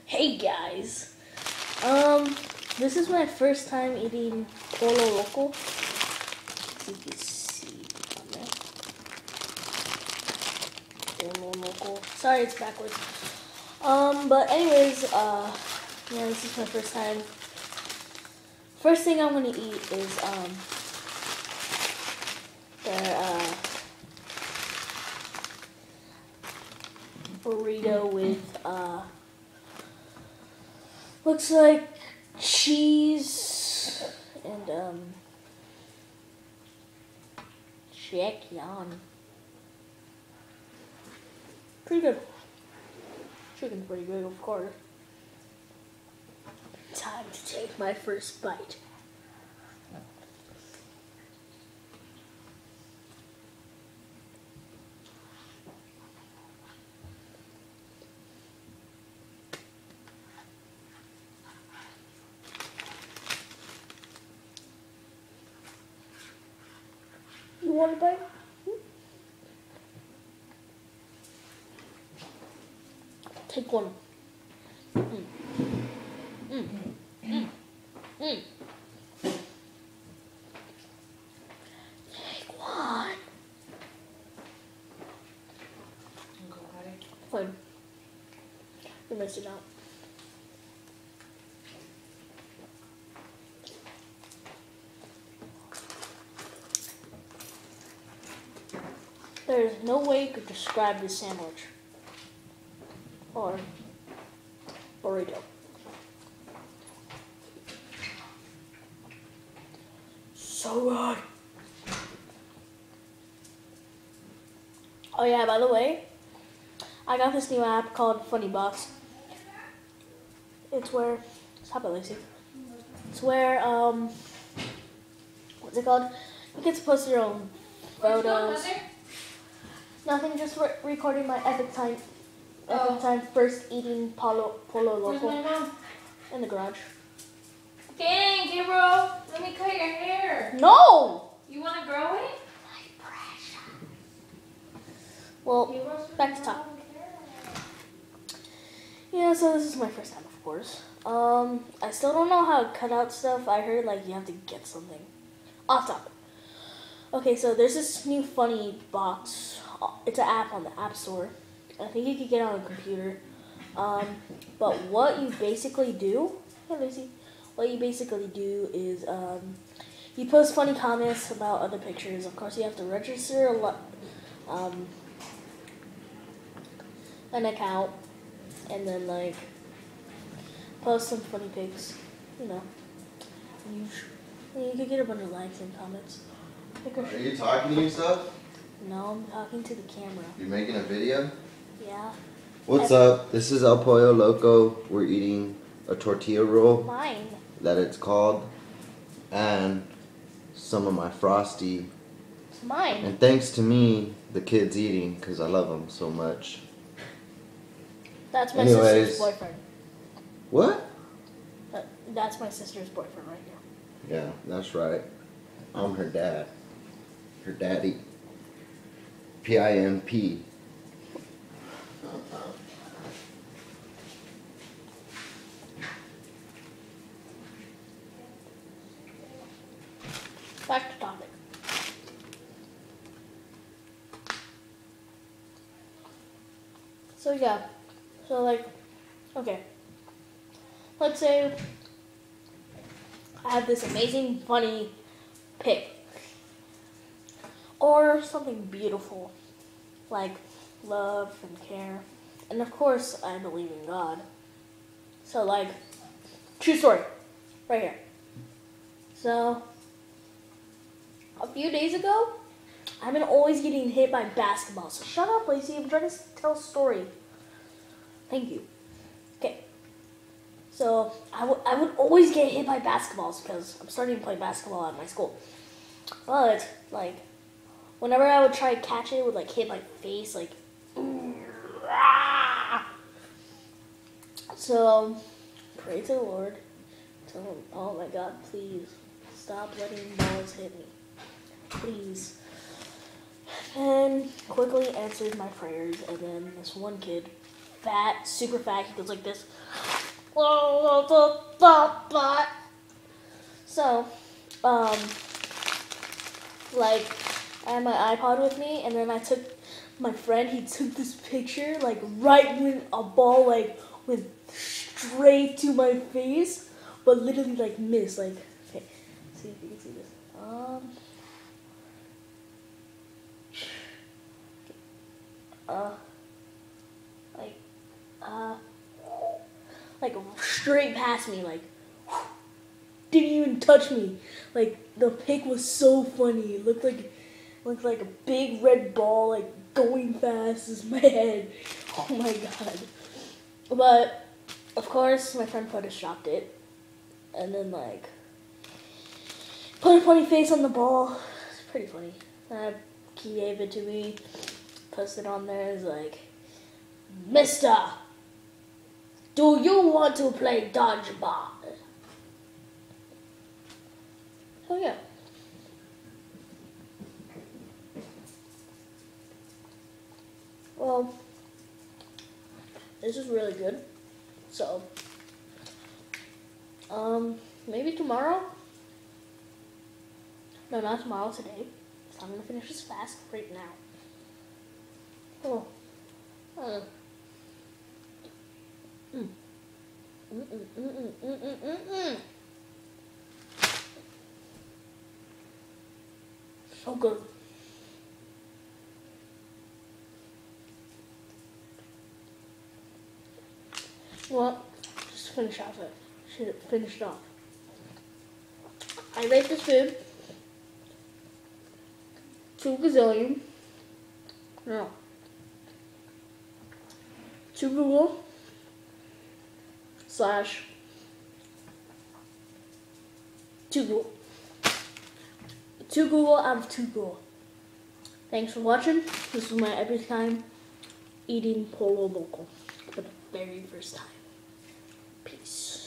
Hey guys, this is my first time eating POLLO LOCO. As you can see on there. POLLO LOCO. Sorry, it's backwards. But anyways, yeah, this is my first time. First thing I'm gonna eat is their burrito with looks like cheese and chicken. Pretty good. Chicken's pretty good, of course. Time to take my first bite. You want a bite? Take one. Take one. Fine. You missed it out. There is no way you could describe this sandwich or burrito. So good. Oh yeah, by the way, I got this new app called Funny Box. It's where, stop it, Lacey. It's where, what's it called? You get to post your own photos. Nothing, just recording my epic time first eating POLLO LOCO in the garage. Dang, Gabriel, let me cut your hair. No! You want to grow it? My pressure. Well, back to top. Yeah, so this is my first time, of course. I still don't know how to cut out stuff. I heard like you have to get something. Off topic. Okay, so there's this new Funny Box. It's an app on the App Store. I think you can get it on a computer. But what you basically do, hey Lucy, what you basically do is you post funny comments about other pictures. Of course, you have to register an account, and then like post some funny pics. You know, you could get a bunch of likes and comments. Are you talking to yourself? No, I'm talking to the camera. You're making a video? Yeah. What's up? This is El Pollo Loco. We're eating a tortilla roll. Mine. That it's called. And some of my Frosty. It's mine. And thanks to me, the kid's eating because I love him so much. That's my sister's boyfriend. What? That's my sister's boyfriend right here. Yeah, that's right. I'm her dad. Her daddy. P-I-M-P. Back to topic. So yeah, so like, okay. Let's say I have this amazing, funny pic. Or something beautiful, like love and care. And of course, I believe in God. So like, true story, right here. So, a few days ago, I've been always getting hit by basketballs. So shut up, Lacey, I'm trying to tell a story. Thank you. Okay. So, I would always get hit by basketballs because I'm starting to play basketball at my school. But, like, whenever I would try to catch it, it would like hit my face, like, so pray to the Lord. Tell him, oh my God, please stop letting balls hit me, please. And quickly answered my prayers, and then this one kid, fat, super fat, he goes like this. So, like, I had my iPod with me, and then I took my friend. He took this picture, like, right when a ball like went straight to my face, but literally like missed. Like, okay, see if you can see this. Like straight past me, like didn't even touch me. Like the pick was so funny. It looked like a big red ball, like going fast as my head. Oh my god! But of course, my friend photoshopped it, and then like put a funny face on the ball. It's pretty funny. He gave it to me, posted on there. It's like, Mister, do you want to play dodgeball? Oh yeah. Well, this is really good. So, maybe tomorrow? No, not tomorrow, today. So I'm gonna finish this fast right now. Oh. So good. Well, just finish off it. Should finish it off. I rate this food 2 gazillion. No. 2 Google / 2 Google. 2 Google out of 2 Google. Thanks for watching. This was my every time eating POLLO LOCO for the very first time. Peace.